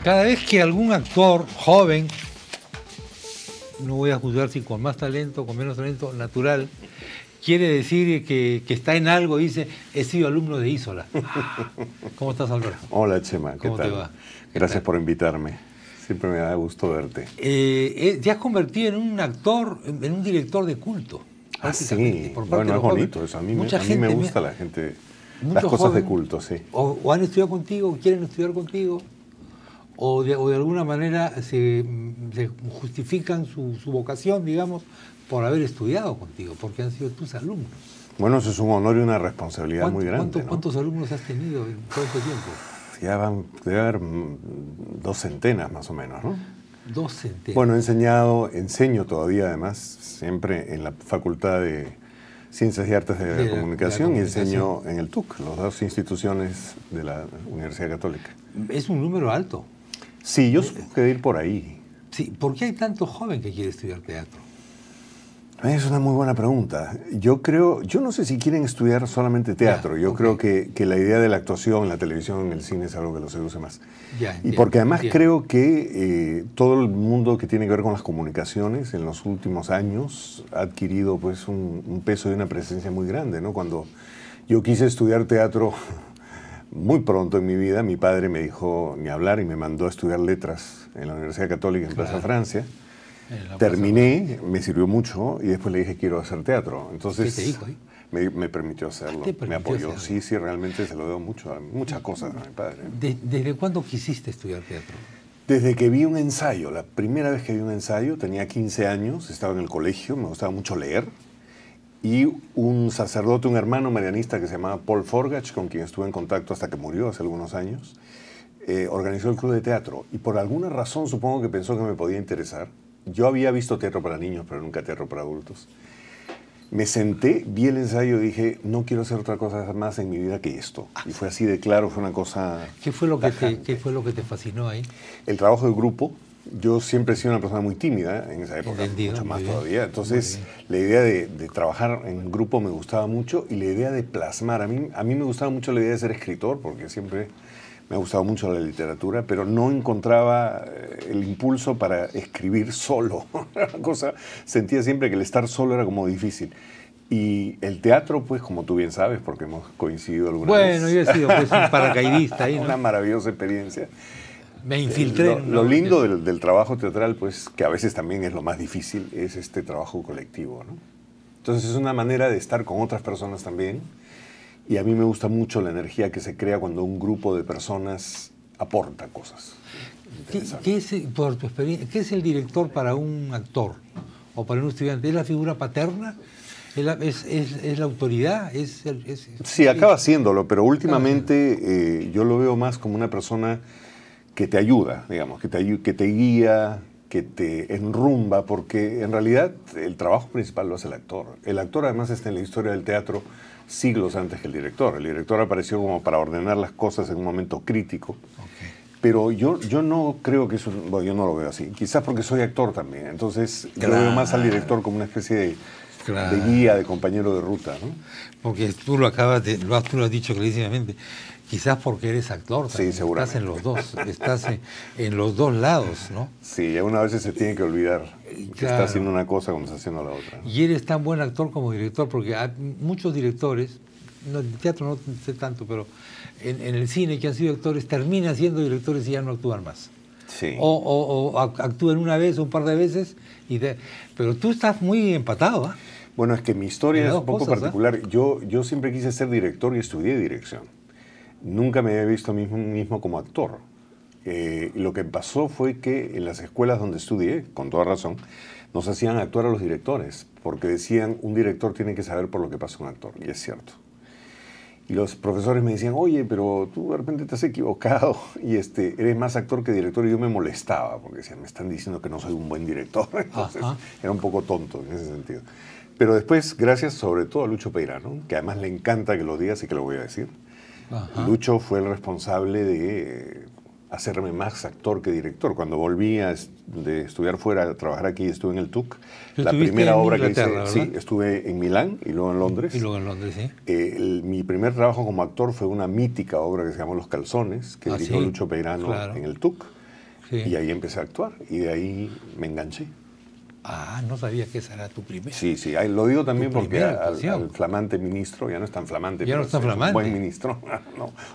Cada vez que algún actor joven, no voy a juzgar si con más talento, con menos talento, natural, quiere decir que está en algo, dice, he sido alumno de Isola. ¿Cómo estás, Álvaro? Hola, Chema, ¿qué ¿Cómo tal? te va? Gracias por invitarme. Siempre me da gusto verte. Te has convertido en un actor, en un director de culto. Ah, sí. Bueno, es bonito eso. A mí me gusta la gente, las cosas de culto, sí. O han estudiado contigo, o quieren estudiar contigo, o de alguna manera se justifican su vocación, digamos, por haber estudiado contigo, porque han sido tus alumnos. Bueno, eso es un honor y una responsabilidad muy grande, ¿no? ¿Cuántos alumnos has tenido en todo este tiempo? Ya debe haber 2 centenas más o menos, ¿no? 2 centenas. Bueno, enseño todavía además, siempre en la Facultad de Ciencias y Artes de la Comunicación y enseño en el TUC, las 2 instituciones de la Universidad Católica. Es un número alto. Sí, yo supongo que de ir por ahí. Sí, ¿por qué hay tanto joven que quiere estudiar teatro? Es una muy buena pregunta. Yo no sé si quieren estudiar solamente teatro. Yo creo que la idea de la actuación, la televisión, el cine es algo que los seduce más. Y porque además creo que todo el mundo que tiene que ver con las comunicaciones en los últimos años ha adquirido pues un peso y una presencia muy grande, ¿no? Cuando yo quise estudiar teatro muy pronto en mi vida, mi padre me dijo ni hablar y me mandó a estudiar letras en la Universidad Católica en Plaza Francia. Terminé, me sirvió mucho y después le dije quiero hacer teatro. Entonces, ¿qué te dijo ahí? Me permitió hacerlo, me apoyó. Sí, realmente se lo debo mucho a muchas cosas a mi padre. ¿Desde cuándo quisiste estudiar teatro? Desde que vi un ensayo. La primera vez que vi un ensayo, tenía 15 años, estaba en el colegio, me gustaba mucho leer. Y un sacerdote, un hermano marianista que se llamaba Paul Forgach, con quien estuve en contacto hasta que murió hace algunos años, organizó el club de teatro. Y por alguna razón supongo que pensó que me podía interesar. Yo había visto teatro para niños, pero nunca teatro para adultos. Me senté, vi el ensayo y dije, no quiero hacer otra cosa más en mi vida que esto. Y fue así de claro, fue una cosa... ¿Qué fue lo que te fascinó ahí? El trabajo de grupo. Yo siempre he sido una persona muy tímida en esa época, mucho más todavía. Entonces, la idea de trabajar en grupo me gustaba mucho y la idea de plasmar. A mí me gustaba mucho la idea de ser escritor, porque siempre me ha gustado mucho la literatura, pero no encontraba el impulso para escribir solo. Sentía siempre que el estar solo era como difícil. Y el teatro, pues, como tú bien sabes, porque hemos coincidido alguna vez. Bueno, yo he sido pues, un paracaidista ahí, ¿no? Una maravillosa experiencia. Me infiltré. Lo lindo del trabajo teatral, pues, que a veces también es lo más difícil, es este trabajo colectivo, ¿no? Entonces es una manera de estar con otras personas también. Y a mí me gusta mucho la energía que se crea cuando un grupo de personas aporta cosas. Por tu experiencia, ¿qué es el director para un actor o para un estudiante? ¿Es la figura paterna? ¿Es la autoridad? Sí, acaba siéndolo, pero últimamente yo lo veo más como una persona que te ayuda, digamos, que te guía, que te enrumba, porque en realidad el trabajo principal lo hace el actor. El actor además está en la historia del teatro siglos antes que el director. El director apareció como para ordenar las cosas en un momento crítico. Pero yo no creo que eso... Bueno, yo no lo veo así. Quizás porque soy actor también. Entonces yo veo más al director como una especie de guía, de compañero de ruta, ¿no? Porque tú lo has dicho clarísimamente. Quizás porque eres actor también. Sí, seguramente. Estás en los dos lados, ¿no? Sí, una vez se tiene que olvidar que está haciendo una cosa cuando está haciendo la otra. Y eres tan buen actor como director, porque hay muchos directores, en el teatro no sé tanto, pero en el cine que han sido actores, terminan siendo directores y ya no actúan más. Sí. O actúan una vez o un par de veces, pero tú estás muy empatado, ¿ah? Bueno, es que mi historia es un poco particular. Yo siempre quise ser director y estudié dirección. Nunca me había visto a mí mismo como actor. Lo que pasó fue que en las escuelas donde estudié, con toda razón, nos hacían actuar a los directores, porque decían, un director tiene que saber por lo que pasa un actor, y es cierto. Y los profesores me decían, oye, pero tú de repente te has equivocado, y eres más actor que director, y yo me molestaba, porque decían, me están diciendo que no soy un buen director. Entonces, era un poco tonto en ese sentido. Pero después, gracias sobre todo a Lucho Peirano, que además le encanta que lo digas y que lo voy a decir. Lucho fue el responsable de hacerme más actor que director. Cuando volví de estudiar fuera a trabajar aquí, estuve en el TUC. La primera obra que hice, ¿verdad? Sí, estuve en Milán y luego en Londres. Y luego en Londres, sí. Mi primer trabajo como actor fue una mítica obra que se llamó Los Calzones, que dirigió Lucho Peirano en el TUC. Sí. Y ahí empecé a actuar y de ahí me enganché. Ah, no sabía que esa era tu primera. Sí, sí, lo digo también porque actuación. al flamante ministro, ya no es tan flamante, ya no está es flamante. un buen ministro,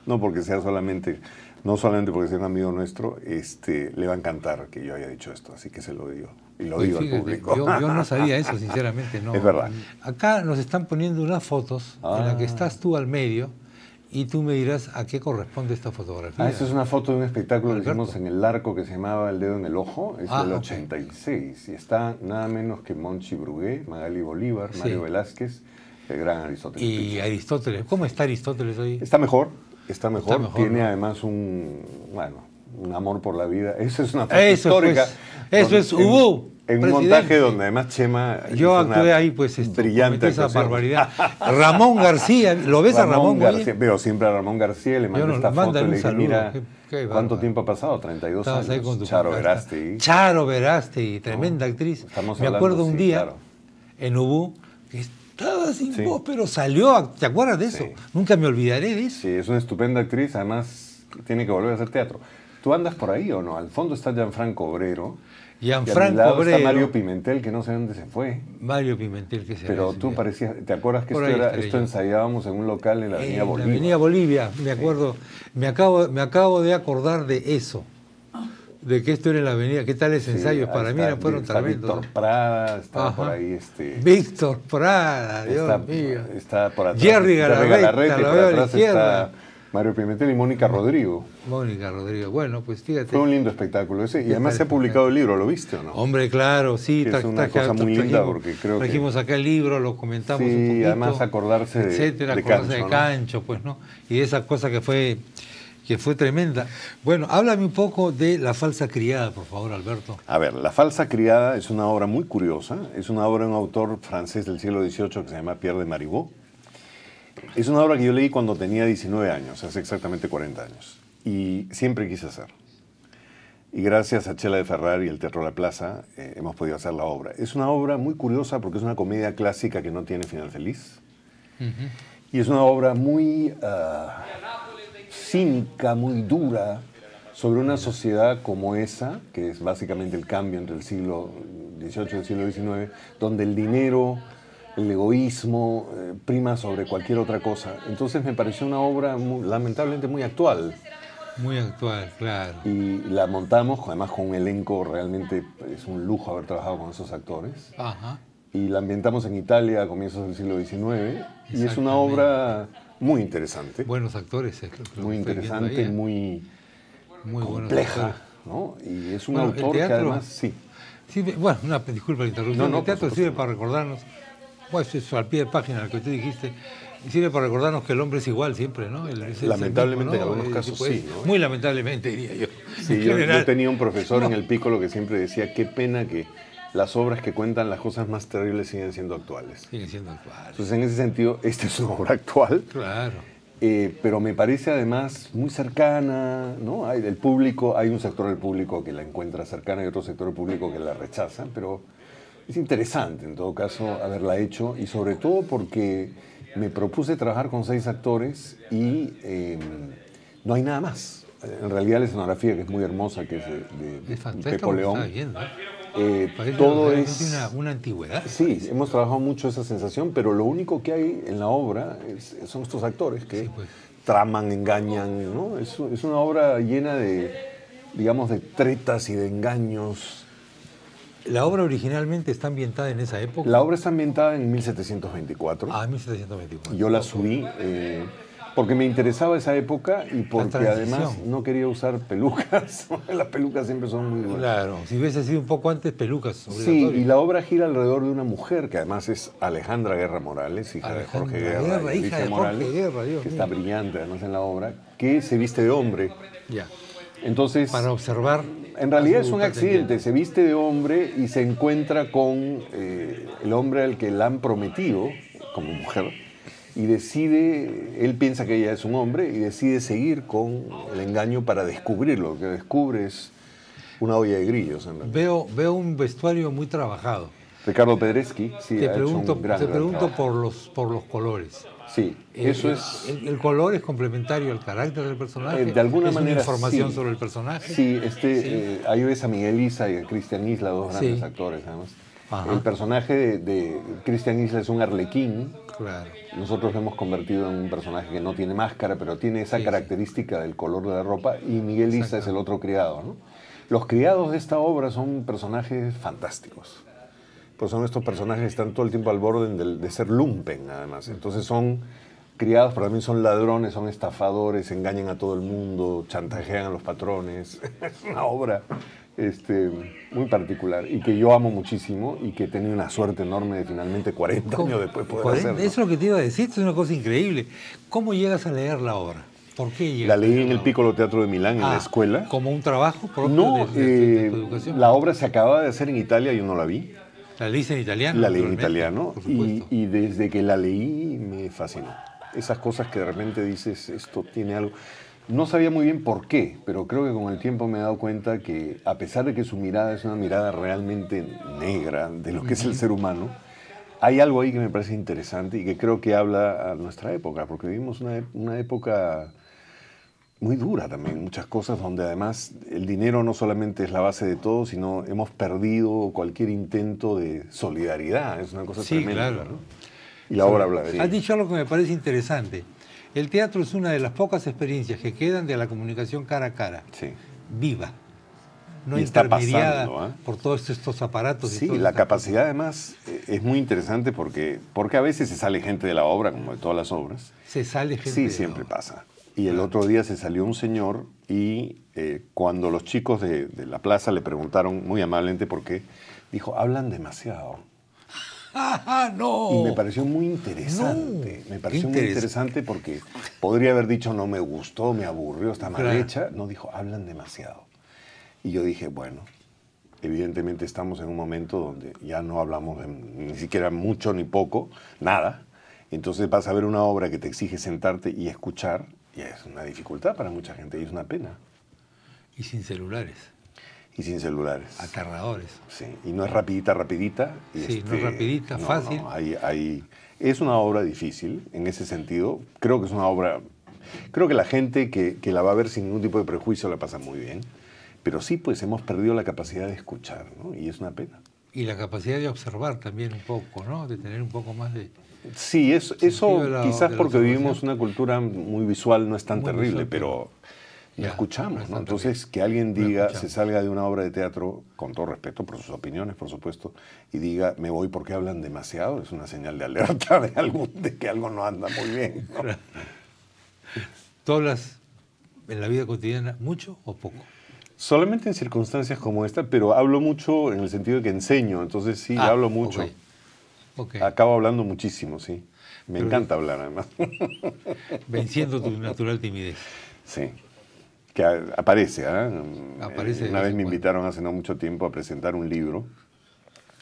no porque sea solamente, no solamente porque sea un amigo nuestro, le va a encantar que yo haya dicho esto, así que se lo digo. Y lo digo al público. Yo no sabía eso, sinceramente, no. Es verdad. Acá nos están poniendo unas fotos en las que estás tú al medio y tú me dirás a qué corresponde esta fotografía. Esta es una foto de un espectáculo que hicimos en el Arco que se llamaba El Dedo en el Ojo, es del 86, y está nada menos que Monchi Brugué, Magali Bolívar, Mario Velázquez, el gran Aristóteles. Y Aristóteles, ¿cómo está Aristóteles hoy? Está mejor, tiene además un amor por la vida. Esa es una foto histórica. Pues, eso es Ubú. En un montaje donde además Chema... Yo actué ahí, pues, brillante esa barbaridad. Ramón García, ¿lo ves a Ramón García? Veo siempre a Ramón García, le mando esta foto y le dije, mira, ¿cuánto tiempo ha pasado? 32 Estabas años. Ahí con tu Charo Verástegui. Charo Verástegui, tremenda actriz. Me acuerdo un día en Ubú que estaba sin voz, pero salió. ¿Te acuerdas de eso? Sí. Nunca me olvidaré de eso. Sí, es una estupenda actriz, además tiene que volver a hacer teatro. ¿Tú andas por ahí o no? Al fondo está Gianfranco Obrero. Gianfranco Obrero. Está Mario Pimentel, que no sé dónde se fue. Mario Pimentel, que se fue. Pero tú parecías, ¿te acuerdas que esto ensayábamos en un local en la Avenida Bolivia? En la Avenida Bolivia, me acuerdo. Me acabo de acordar de eso. De que esto era en la avenida. ¿Qué tales ensayos? Para mí fueron tremendos. Víctor Prada, estaba por ahí. Víctor Prada, Dios mío. Está por atrás. Jerry Galarrete, por atrás está Mario Pimentel y Mónica Rodrigo. Mónica Rodrigo, bueno, pues fíjate. Fue un lindo espectáculo ese, y además se ha publicado el libro, ¿lo viste o no? Hombre, claro, sí. Es una cosa muy linda porque creo que... Trajimos acá el libro, lo comentamos un poquito. Sí, además acordarse de Cancho, pues, ¿no? Y de esa cosa que fue tremenda. Bueno, háblame un poco de La falsa criada, por favor, Alberto. A ver, La falsa criada es una obra muy curiosa, es una obra de un autor francés del siglo XVIII que se llama Pierre de Marivaux. Es una obra que yo leí cuando tenía 19 años, hace exactamente 40 años, y siempre quise hacer. Y gracias a Chela de Ferrar y el Teatro La Plaza hemos podido hacer la obra. Es una obra muy curiosa porque es una comedia clásica que no tiene final feliz. Y es una obra muy cínica, muy dura, sobre una sociedad como esa, que es básicamente el cambio entre el siglo XVIII y el siglo XIX, donde el dinero, el egoísmo prima sobre cualquier otra cosa. Entonces me pareció una obra lamentablemente muy actual. Muy actual, claro. Y la montamos, además con un elenco, realmente es un lujo haber trabajado con esos actores. Ajá. Y la ambientamos en Italia a comienzos del siglo XIX. Y es una obra muy interesante. Buenos actores. Muy interesante, muy compleja, ¿no? Y es un autor que además, sí. Bueno, disculpa la interrupción. No, el teatro sirve para recordarnos, pues eso, al pie de página, lo que tú dijiste, sirve para recordarnos que el hombre es igual siempre, ¿no? Lamentablemente, mismo, ¿no? En algunos casos sí, ¿no? Muy lamentablemente, diría yo. Sí, yo tenía un profesor en el Piccolo que siempre decía, qué pena que las obras que cuentan las cosas más terribles siguen siendo actuales. Siguen siendo actuales. Entonces, en ese sentido, esta es una obra actual. Claro. Pero me parece además muy cercana, ¿no? Hay un sector del público que la encuentra cercana y otro sector del público que la rechaza, pero es interesante en todo caso haberla hecho, y sobre todo porque me propuse trabajar con 6 actores y no hay nada más. En realidad la escenografía, que es muy hermosa, que es de Pepo León, todo es una antigüedad. Sí, hemos trabajado mucho esa sensación, pero lo único que hay en la obra son estos actores que traman, engañan, ¿no? Es una obra llena de, digamos, de tretas y de engaños. ¿La obra originalmente está ambientada en esa época? La obra está ambientada en 1724. 1724. Yo la subí porque me interesaba esa época y porque además no quería usar pelucas. Las pelucas siempre son muy duras. Claro, si hubiese sido un poco antes, pelucas. Sí, y la obra gira alrededor de una mujer que además es Alejandra Guerra Morales, hija de Jorge Guerra, hija de Morales, que está brillante además en la obra, que se viste de hombre. Ya. Entonces, para observar. En realidad es un accidente, se viste de hombre y se encuentra con el hombre al que la han prometido como mujer, y él piensa que ella es un hombre y decide seguir con el engaño para descubrirlo. Lo que descubre es una olla de grillos. En realidad. Veo un vestuario muy trabajado. Ricardo Pedreschi, sí, te pregunto por los colores. Sí, eso es... El color es complementario al carácter del personaje. De alguna manera, una información sí. sobre el personaje. Sí, ahí ves a Miguel Isa y a Cristian Isla, dos grandes actores, además. Ajá. El personaje de Cristian Isla es un arlequín. Claro. Nosotros lo hemos convertido en un personaje que no tiene máscara, pero tiene esa característica del color de la ropa. Y Miguel Isa es el otro criado, ¿no? Los criados de esta obra son personajes fantásticos. Pues son estos personajes que están todo el tiempo al borde de ser lumpen, además. Entonces son criados, pero también son ladrones, son estafadores, engañan a todo el mundo, chantajean a los patrones. Es una obra muy particular y que yo amo muchísimo y que he tenido una suerte enorme de finalmente 40 años después poder hacerlo. Eso es lo que te iba a decir, es una cosa increíble. ¿Cómo llegas a leer la obra? ¿Por qué llegas? La leí en el Piccolo Teatro de Milán, en la escuela. ¿Como un trabajo propio no, de tu educación? La obra se acababa de hacer en Italia, yo no la vi. ¿La leíste en italiano? La leí en italiano y desde que la leí me fascinó. Esas cosas que de repente dices, esto tiene algo... No sabía muy bien por qué, pero creo que con el tiempo me he dado cuenta que a pesar de que su mirada es una mirada realmente negra de lo que es el ser humano, hay algo ahí que me parece interesante y que creo que habla a nuestra época, porque vivimos una época muy dura también, muchas cosas donde además el dinero no solamente es la base de todo, sino hemos perdido cualquier intento de solidaridad, es una cosa tremenda. Claro. ¿no? Y la obra habla de ello. Has dicho algo que me parece interesante. El teatro es una de las pocas experiencias que quedan de la comunicación cara a cara, viva, no intermediada por todos estos aparatos. Sí, la capacidad además es muy interesante porque a veces se sale gente de la obra, como de todas las obras. Se sale gente Sí, siempre pasa. Y el otro día se salió un señor y cuando los chicos de la plaza le preguntaron muy amablemente por qué, dijo, hablan demasiado. ¡No! Y me pareció muy interesante. Me pareció muy interesante porque podría haber dicho no me gustó, me aburrió, está mal hecha. No, dijo, hablan demasiado. Y yo dije, bueno, evidentemente estamos en un momento donde ya no hablamos ni siquiera mucho ni poco, nada. Entonces vas a ver una obra que te exige sentarte y escuchar, y es una dificultad para mucha gente y es una pena. Y sin celulares. Y sin celulares. Aterradores. Sí, y no es rapidita. Y no es rapidita, fácil. No, es una obra difícil en ese sentido. Creo que es una obra... Creo que la gente que la va a ver sin ningún tipo de prejuicio la pasa muy bien. Pero sí, pues hemos perdido la capacidad de escuchar, ¿no? Y es una pena. Y la capacidad de observar también un poco, ¿no? De tener un poco más de... Sí, eso quizás porque vivimos una cultura muy visual no es tan terrible, visual, pero no escuchamos, ¿no? Entonces, que alguien diga, se salga de una obra de teatro, con todo respeto por sus opiniones, por supuesto, y diga, me voy porque hablan demasiado, es una señal de alerta de que algo no anda muy bien, ¿no? ¿Tú hablas en la vida cotidiana mucho o poco? Solamente en circunstancias como esta, pero hablo mucho en el sentido de que enseño, entonces sí, hablo mucho. Acabo hablando muchísimo, sí. Me encanta hablar, además. Venciendo tu natural timidez. Sí. Que aparece, ¿eh? Aparece. Una vez me invitaron hace no mucho tiempo a presentar un libro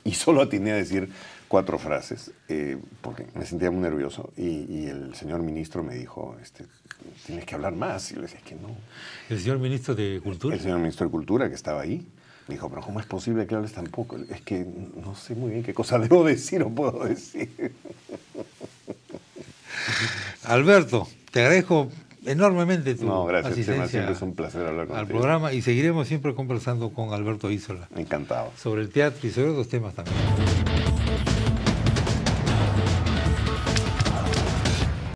y solo atiné a decir 4 frases porque me sentía muy nervioso y el señor ministro me dijo, tienes que hablar más. Y yo le decía, es que no. ¿El señor ministro de Cultura? El señor ministro de Cultura, que estaba ahí. Me dijo, pero ¿cómo es posible que hables tan poco? Es que no sé muy bien qué cosa debo decir o puedo decir. Alberto, te agradezco enormemente tu asistencia. Siempre es un placer hablar contigo. Al programa y seguiremos siempre conversando con Alberto Isola. Encantado. Sobre el teatro y sobre otros temas también.